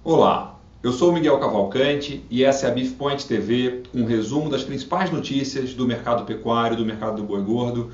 Olá, eu sou o Miguel Cavalcante e essa é a Beef Point TV, um resumo das principais notícias do mercado pecuário, do mercado do boi gordo,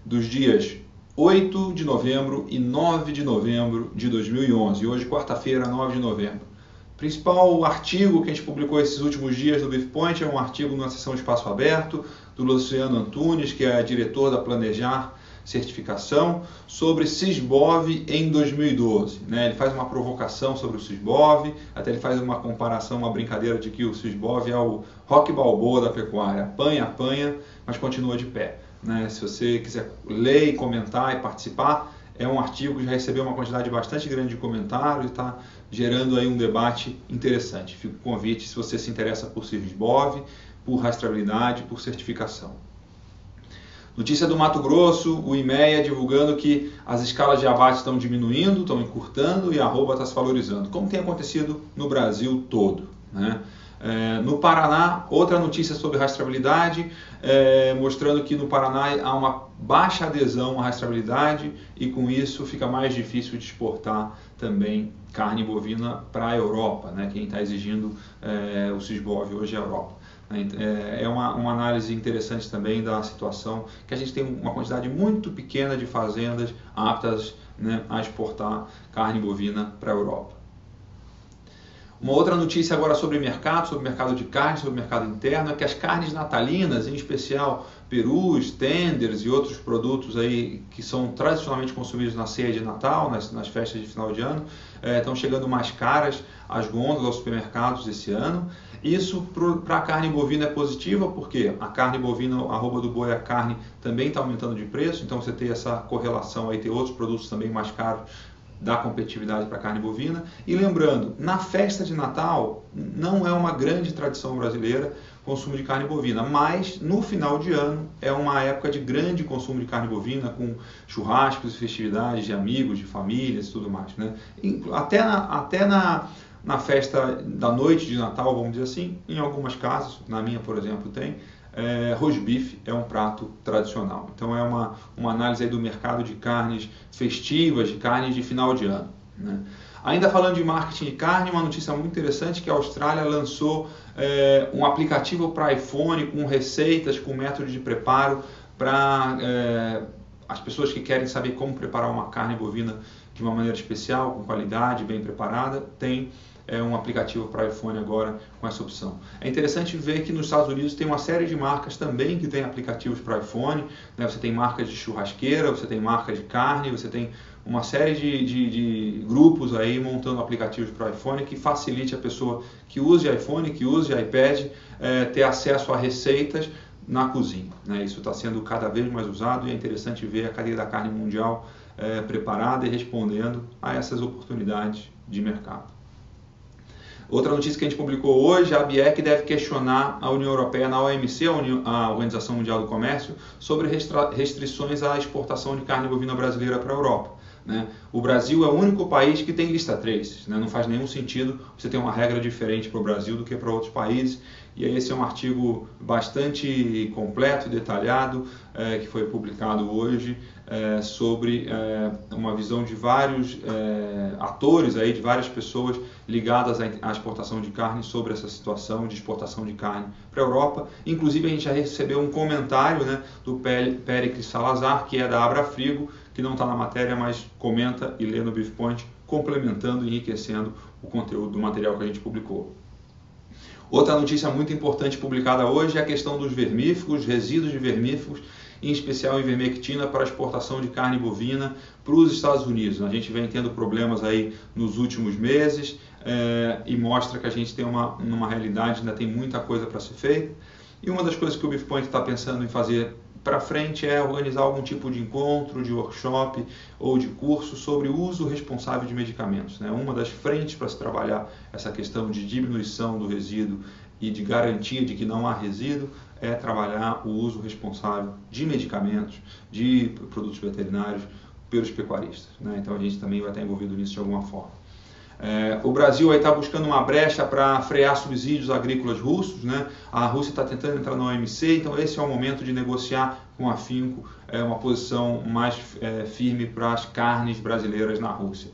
dos dias 8 de novembro e 9 de novembro de 2011. E hoje, quarta-feira, 9 de novembro. O principal artigo que a gente publicou esses últimos dias do Beef Point é um artigo na seção Espaço Aberto, do Luciano Antunes, que é diretor da Planejar Certificação, sobre Sysbov em 2012. Ele faz uma provocação sobre o Sysbov, até ele faz uma comparação, uma brincadeira de que o Sysbov é o Rocky Balboa da pecuária, apanha, mas continua de pé. Se você quiser ler e comentar e participar, é um artigo que já recebeu uma quantidade bastante grande de comentários e está gerando aí um debate interessante. Fica o convite se você se interessa por Sysbov, por rastreabilidade, por certificação. Notícia do Mato Grosso, o IMEA divulgando que as escalas de abate estão diminuindo, estão encurtando e a arroba está se valorizando, como tem acontecido no Brasil todo. No Paraná, outra notícia sobre rastreabilidade, mostrando que no Paraná há uma baixa adesão à rastreabilidade e com isso fica mais difícil de exportar também carne bovina para a Europa. Quem está exigindo o Sysbov hoje é a Europa. É uma análise interessante também da situação, que a gente tem uma quantidade muito pequena de fazendas aptas a exportar carne bovina para a Europa. Uma outra notícia agora sobre mercado de carne, sobre o mercado interno, é que as carnes natalinas, em especial perus, tenders e outros produtos aí que são tradicionalmente consumidos na ceia de Natal, nas festas de final de ano, estão chegando mais caras às gôndolas, aos supermercados esse ano. Isso para a carne bovina é positiva, porque a carne bovina, a arroba do boi, a carne também está aumentando de preço, então você tem essa correlação aí, tem outros produtos também mais caros, dá competitividade para a carne bovina. E lembrando, na festa de Natal não é uma grande tradição brasileira consumo de carne bovina, mas no final de ano é uma época de grande consumo de carne bovina, com churrascos e festividades de amigos, de famílias e tudo mais. Até na festa da noite de Natal, vamos dizer assim, em algumas casas, na minha, por exemplo, tem, rosbife é um prato tradicional. Então é uma análise aí do mercado de carnes festivas, de carnes de final de ano. Ainda falando de marketing de carne, uma notícia muito interessante que a Austrália lançou um aplicativo para iPhone com receitas, com método de preparo para as pessoas que querem saber como preparar uma carne bovina de uma maneira especial, com qualidade, bem preparada. Tem um aplicativo para iPhone agora com essa opção. É interessante ver que nos Estados Unidos tem uma série de marcas também que tem aplicativos para iPhone. Você tem marcas de churrasqueira, você tem marcas de carne, você tem uma série de grupos aí montando aplicativos para iPhone que facilite a pessoa que use iPhone, que use iPad, ter acesso a receitas na cozinha. Isso está sendo cada vez mais usado e é interessante ver a cadeia da carne mundial preparada e respondendo a essas oportunidades de mercado. Outra notícia que a gente publicou hoje, a ABIEC deve questionar a União Europeia na OMC, a Organização Mundial do Comércio, sobre restrições à exportação de carne bovina brasileira para a Europa. O Brasil é o único país que tem lista 3. Não faz nenhum sentido você ter uma regra diferente para o Brasil do que para outros países. E esse é um artigo bastante completo e detalhado que foi publicado hoje sobre uma visão de vários atores, aí, de várias pessoas ligadas à exportação de carne sobre essa situação de exportação de carne para a Europa. Inclusive a gente já recebeu um comentário do Péricles Salazar, que é da Abrafrigo, que não está na matéria, mas comenta e lê no Beef Point, complementando e enriquecendo o conteúdo do material que a gente publicou. Outra notícia muito importante publicada hoje é a questão dos vermífugos, resíduos de vermífugos, em especial ivermectina para exportação de carne bovina para os Estados Unidos. A gente vem tendo problemas aí nos últimos meses e mostra que a gente tem uma realidade, ainda tem muita coisa para ser feita. E uma das coisas que o Beef Point está pensando em fazer para frente é organizar algum tipo de encontro, de workshop ou de curso sobre o uso responsável de medicamentos. Uma das frentes para se trabalhar essa questão de diminuição do resíduo e de garantia de que não há resíduo é trabalhar o uso responsável de medicamentos, de produtos veterinários pelos pecuaristas. Então a gente também vai estar envolvido nisso de alguma forma. O Brasil está buscando uma brecha para frear subsídios agrícolas russos. A Rússia está tentando entrar na OMC, então esse é o momento de negociar com afinco uma posição mais firme para as carnes brasileiras na Rússia.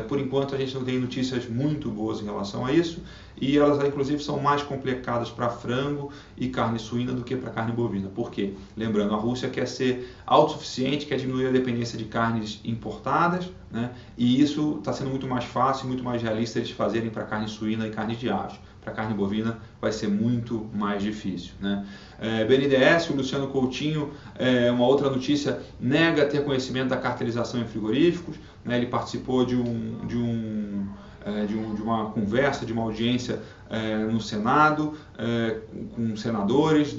Por enquanto a gente não tem notícias muito boas em relação a isso, e elas inclusive são mais complicadas para frango e carne suína do que para carne bovina. Por quê? Lembrando, a Rússia quer ser autossuficiente, quer diminuir a dependência de carnes importadas, né? E isso está sendo muito mais fácil e muito mais realista eles fazerem para carne suína e carne de aves. Para carne bovina vai ser muito mais difícil, né? BNDES, o Luciano Coutinho, uma outra notícia, nega ter conhecimento da cartelização em frigoríficos, né? Ele participou de uma conversa, de uma audiência no Senado, com senadores,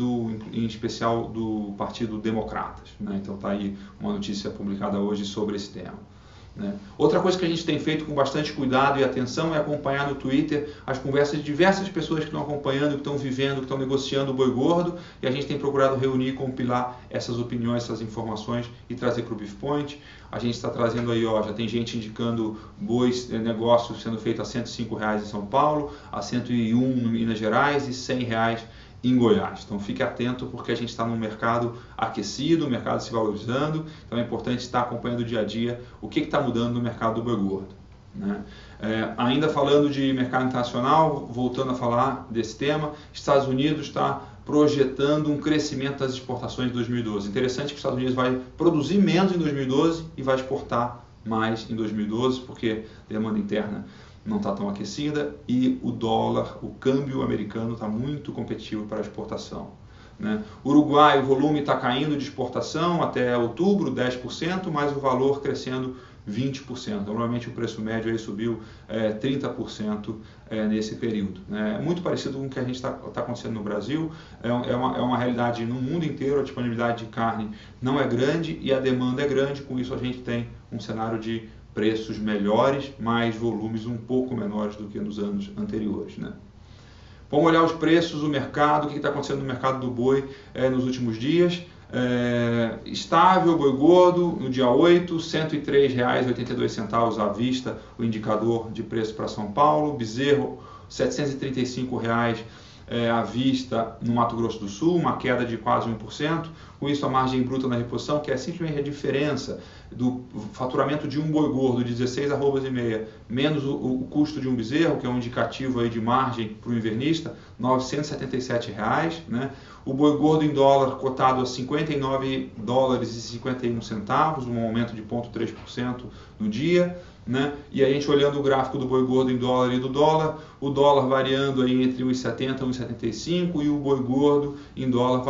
em especial do Partido Democratas, né? Então está aí uma notícia publicada hoje sobre esse tema. Outra coisa que a gente tem feito com bastante cuidado e atenção é acompanhar no Twitter as conversas de diversas pessoas que estão acompanhando, que estão vivendo, que estão negociando o boi gordo, e a gente tem procurado reunir e compilar essas opiniões, essas informações e trazer para o Beef Point. A gente está trazendo aí, já tem gente indicando bois, negócios sendo feito a R$ 105,00 em São Paulo, a R$ 101,00 em Minas Gerais e R$ 100,00 em Goiás. Então fique atento, porque a gente está num mercado aquecido, o mercado se valorizando, então é importante estar acompanhando o dia a dia o que está mudando no mercado do boi gordo, né? Ainda falando de mercado internacional, voltando a falar desse tema, Estados Unidos está projetando um crescimento das exportações em 2012. Interessante que os Estados Unidos vai produzir menos em 2012 e vai exportar mais em 2012, porque a demanda interna não está tão aquecida e o dólar, o câmbio americano está muito competitivo para a exportação, né? Uruguai, o volume está caindo de exportação até outubro, 10%, mas o valor crescendo 20%. Normalmente o preço médio aí subiu 30% nesse período, né? É muito parecido com o que a gente está acontecendo no Brasil. É uma realidade no mundo inteiro. A disponibilidade de carne não é grande e a demanda é grande. Com isso a gente tem um cenário de preços melhores, mas volumes um pouco menores do que nos anos anteriores, né? Vamos olhar os preços, o mercado, o que está acontecendo no mercado do boi nos últimos dias. Estável, boi gordo, no dia 8, R$ 103,82 à vista, o indicador de preço para São Paulo. Bezerro, R$ 735,00 à vista no Mato Grosso do Sul, uma queda de quase 1%. Com isso, a margem bruta na reposição, que é simplesmente a diferença do faturamento de um boi gordo de 16 arrobas e meia, menos o custo de um bezerro, que é um indicativo aí de margem para o invernista, R$ 977,00, né? O boi gordo em dólar cotado a $59,51, um aumento de 0,3% no dia, né? E a gente olhando o gráfico do boi gordo em dólar e do dólar, o dólar variando aí entre 1,70 e 1,75 e o boi gordo em dólar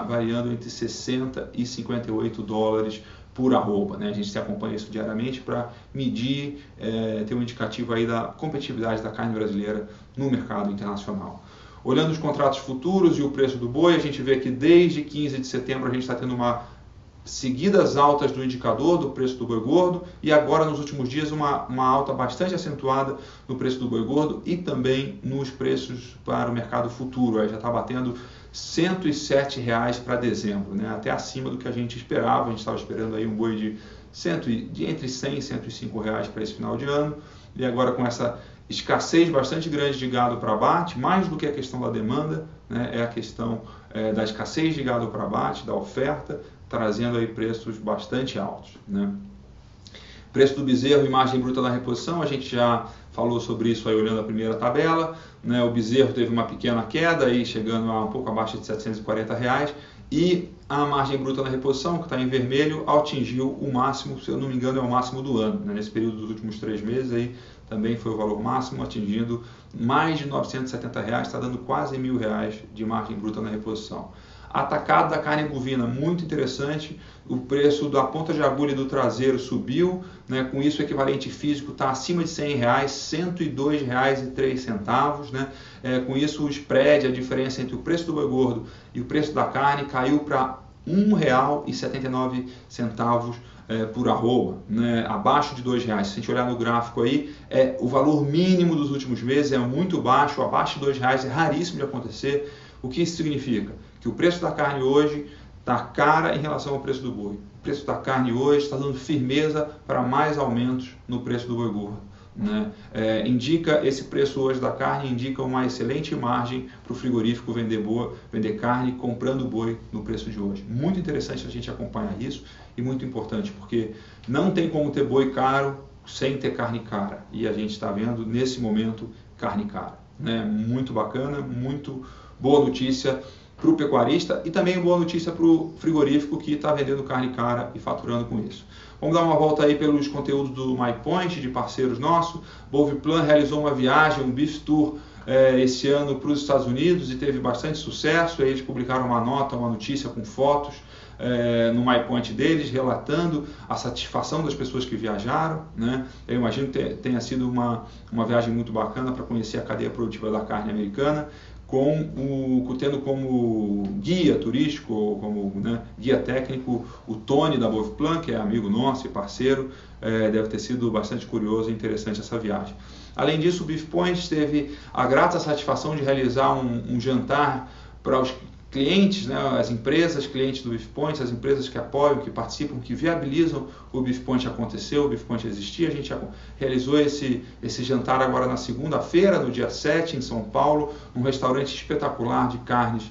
variando entre 60 e 58 dólares por arroba, né? A gente se acompanha isso diariamente para medir, ter um indicativo aí da competitividade da carne brasileira no mercado internacional. Olhando os contratos futuros e o preço do boi, a gente vê que desde 15 de setembro a gente está tendo seguidas altas do indicador do preço do boi gordo, e agora nos últimos dias uma alta bastante acentuada no preço do boi gordo e também nos preços para o mercado futuro. Aí já está batendo R$ 107,00 para dezembro, né? Até acima do que a gente esperava. A gente estava esperando aí um boi de entre R$ 100 e R$ 105,00 para esse final de ano, e agora com essa escassez bastante grande de gado para abate, mais do que a questão da demanda, né? É a questão da escassez de gado para abate, da oferta, trazendo aí preços bastante altos, né? Preço do bezerro e margem bruta na reposição, a gente já falou sobre isso aí olhando a primeira tabela, né? O bezerro teve uma pequena queda, aí chegando a um pouco abaixo de R$ 740,00, e a margem bruta na reposição, que está em vermelho, atingiu o máximo, se eu não me engano, é o máximo do ano, né? Nesse período dos últimos 3 meses, aí também foi o valor máximo, atingindo mais de R$ 970,00, está dando quase R$ 1.000 de margem bruta na reposição. Atacado da carne bovina, muito interessante, o preço da ponta de agulha do traseiro subiu, né? Com isso o equivalente físico está acima de R$ 100,00, R$ 102,03, né? Com isso o spread, a diferença entre o preço do boi gordo e o preço da carne caiu para R$ 1,79 por arroba, né? Abaixo de R$ 2,00. Se a gente olhar no gráfico aí, o valor mínimo dos últimos meses é muito baixo, abaixo de R$ 2,00 é raríssimo de acontecer. O que isso significa? Que o preço da carne hoje está cara em relação ao preço do boi. O preço da carne hoje está dando firmeza para mais aumentos no preço do boi gordo. né? Indica esse preço hoje da carne, indica uma excelente margem para o frigorífico vender carne comprando boi no preço de hoje. Muito interessante a gente acompanhar isso e muito importante, porque não tem como ter boi caro sem ter carne cara. E a gente está vendo nesse momento carne cara, né? Muito bacana, muito boa notícia para o pecuarista e também boa notícia para o frigorífico que está vendendo carne cara e faturando com isso. Vamos dar uma volta aí pelos conteúdos do MyPoint, de parceiros nossos. Boviplan realizou uma viagem, um Beef Tour esse ano para os Estados Unidos e teve bastante sucesso. Eles publicaram uma nota, uma notícia com fotos no MyPoint deles, relatando a satisfação das pessoas que viajaram, né? Eu imagino que tenha sido uma viagem muito bacana para conhecer a cadeia produtiva da carne americana, tendo como guia turístico, como guia técnico, o Tony da Boviplan, que é amigo nosso e parceiro. Deve ter sido bastante curioso e interessante essa viagem. Além disso, o Beef Point teve a grata satisfação de realizar um jantar para os clientes, né, as empresas clientes do Beef Point, as empresas que apoiam, que participam, que viabilizam o Beef Point acontecer, o Beef Point existir. A gente realizou esse jantar agora na segunda-feira, no dia 7, em São Paulo, um restaurante espetacular de carnes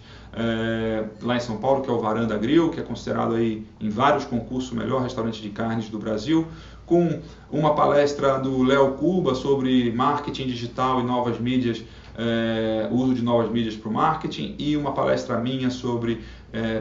lá em São Paulo, que é o Varanda Grill, que é considerado aí em vários concursos o melhor restaurante de carnes do Brasil, com uma palestra do Léo Cuba sobre marketing digital e novas mídias, o uso de novas mídias para o marketing, e uma palestra minha sobre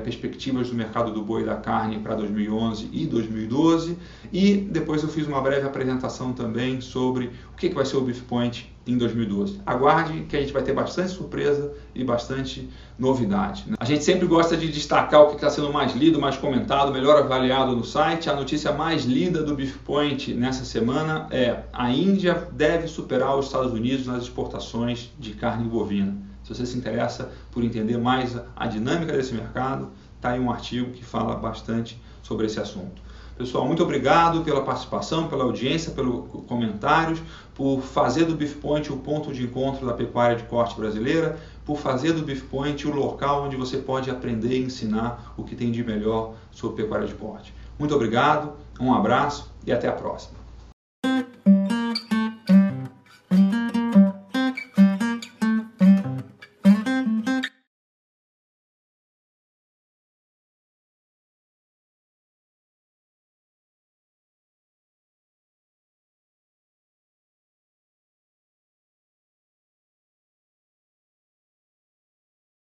perspectivas do mercado do boi e da carne para 2011 e 2012, e depois eu fiz uma breve apresentação também sobre o que vai ser o Beef Point em 2012. Aguarde que a gente vai ter bastante surpresa e bastante novidade, né? A gente sempre gosta de destacar o que está sendo mais lido, mais comentado, melhor avaliado no site. A notícia mais lida do Beef Point nessa semana é: a Índia deve superar os Estados Unidos nas exportações de carne bovina. Se você se interessa por entender mais a dinâmica desse mercado, está aí um artigo que fala bastante sobre esse assunto. Pessoal, muito obrigado pela participação, pela audiência, pelos comentários, por fazer do Beef Point o ponto de encontro da pecuária de corte brasileira, por fazer do Beef Point o local onde você pode aprender e ensinar o que tem de melhor sobre pecuária de corte. Muito obrigado, um abraço e até a próxima.